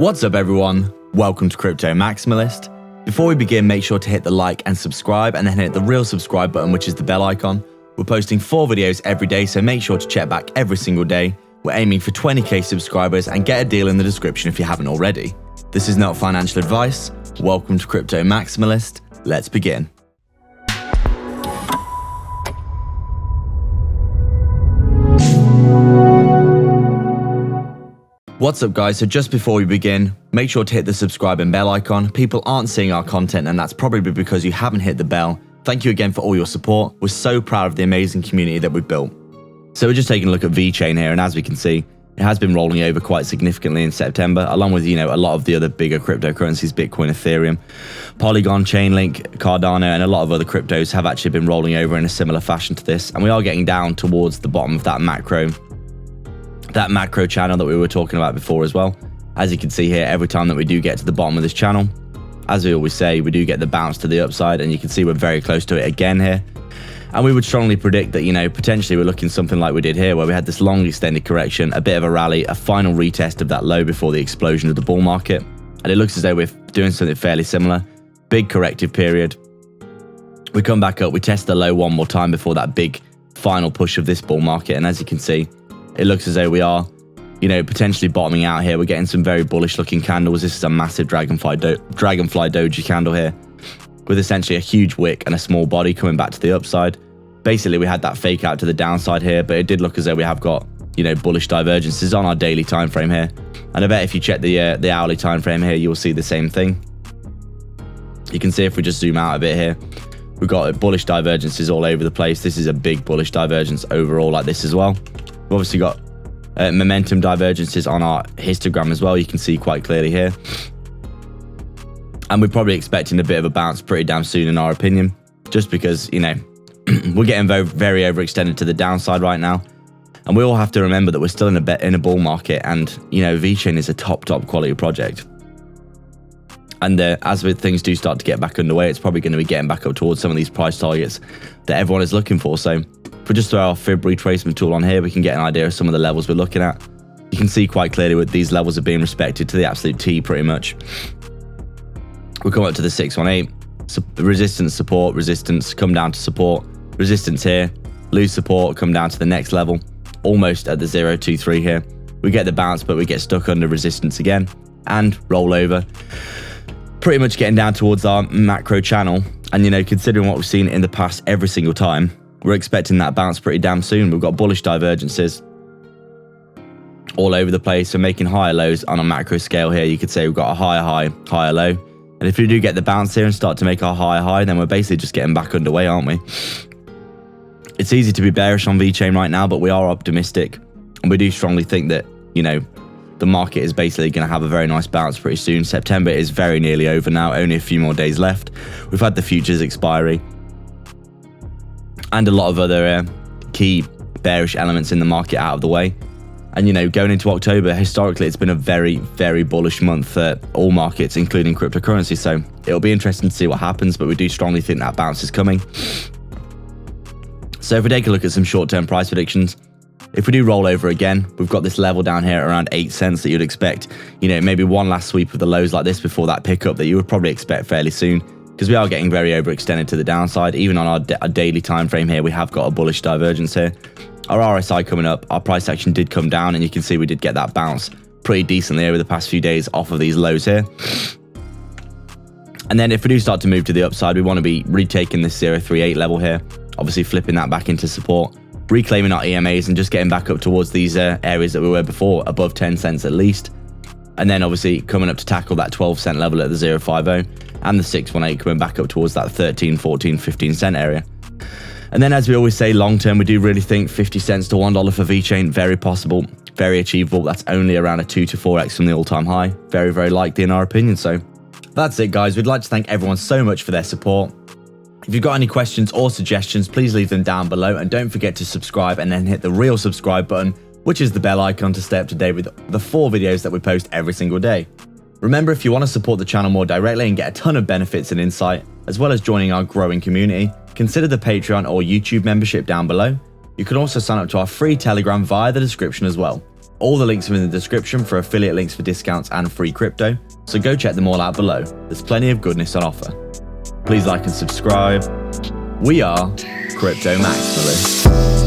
What's up everyone? Welcome to Crypto Maximalist. Before we begin, make sure to hit the like and subscribe and then hit the real subscribe button, which is the bell icon. We're posting 4 videos every day, so make sure to check back every single day. We're aiming for 20k subscribers and get a deal in the description if you haven't already. This is not financial advice. Welcome to Crypto Maximalist. Let's begin. What's up guys, so just before we begin, make sure to hit the subscribe and bell icon. People aren't seeing our content and that's probably because you haven't hit the bell. Thank you again for all your support. We're so proud of the amazing community that we've built. So we're just taking a look at Vechain here, and as we can see, it has been rolling over quite significantly in September, along with, a lot of the other bigger cryptocurrencies, Bitcoin, Ethereum, Polygon, Chainlink, Cardano, and a lot of other cryptos have actually been rolling over in a similar fashion to this. And we are getting down towards the bottom of that macro channel that we were talking about before as well. As you can see here, every time that we do get to the bottom of this channel, as we always say, we do get the bounce to the upside, and you can see we're very close to it again here. And we would strongly predict that, potentially we're looking something like we did here, where we had this long extended correction, a bit of a rally, a final retest of that low before the explosion of the bull market. And it looks as though we're doing something fairly similar. Big corrective period. We come back up, we test the low one more time before that big final push of this bull market. And as you can see, it looks as though we are, potentially bottoming out here. We're getting some very bullish looking candles. This is a massive dragonfly doji candle here, with essentially a huge wick and a small body coming back to the upside. Basically, we had that fake out to the downside here, but it did look as though we have got, bullish divergences on our daily time frame here. And I bet if you check the hourly time frame here, you'll see the same thing. You can see if we just zoom out a bit here, we've got bullish divergences all over the place. This is a big bullish divergence overall like this as well. We've obviously got momentum divergences on our histogram as well. You can see quite clearly here. And we're probably expecting a bit of a bounce pretty damn soon in our opinion, just because, we're getting very, very overextended to the downside right now. And we all have to remember that we're still in a bull market, and, Vechain is a top quality project. And as things do start to get back underway, it's probably going to be getting back up towards some of these price targets that everyone is looking for. So if we just throw our fib retracement tool on here, we can get an idea of some of the levels we're looking at. You can see quite clearly what these levels are being respected to the absolute T pretty much. We come up to the 618, resistance, support, resistance, come down to support, resistance here, lose support, come down to the next level, almost at the 023 here. We get the bounce, but we get stuck under resistance again and roll over. Pretty much getting down towards our macro channel. And, considering what we've seen in the past every single time, we're expecting that bounce pretty damn soon. We've got bullish divergences all over the place. So making higher lows on a macro scale here, you could say we've got a higher high, higher low. And if we do get the bounce here and start to make our higher high, then we're basically just getting back underway, aren't we? It's easy to be bearish on Vechain right now, but we are optimistic. And we do strongly think that, the market is basically going to have a very nice bounce pretty soon. September is very nearly over now, only a few more days left. We've had the futures expiry and a lot of other key bearish elements in the market out of the way. And, going into October, historically, it's been a very, very bullish month for all markets, including cryptocurrency. So it'll be interesting to see what happens, but we do strongly think that bounce is coming. So if we take a look at some short-term price predictions, if we do roll over again, we've got this level down here around 8 cents that you'd expect, maybe one last sweep of the lows like this before that pickup that you would probably expect fairly soon, because we are getting very overextended to the downside. Even on our daily time frame here, we have got a bullish divergence here. Our RSI coming up, our price action did come down, and you can see we did get that bounce pretty decently over the past few days off of these lows here. And then if we do start to move to the upside, we want to be retaking this 038 level here, obviously flipping that back into support, reclaiming our EMAs and just getting back up towards these areas that we were before, above 10 cents at least. And then obviously coming up to tackle that 12 cent level at the 050 and the 618 coming back up towards that 13, 14, 15 cent area. And then as we always say, long term, we do really think 50 cents to $1 for Vechain, very possible, very achievable. That's only around a 2 to 4x from the all-time high. Very, very likely in our opinion. So that's it, guys. We'd like to thank everyone so much for their support. If you've got any questions or suggestions, please leave them down below, and don't forget to subscribe and then hit the real subscribe button, which is the bell icon, to stay up to date with the 4 videos that we post every single day. Remember, if you want to support the channel more directly and get a ton of benefits and insight, as well as joining our growing community, consider the Patreon or YouTube membership down below. You can also sign up to our free Telegram via the description as well. All the links are in the description for affiliate links for discounts and free crypto, so go check them all out below. There's plenty of goodness on offer. Please like and subscribe. We are Crypto Maximalist.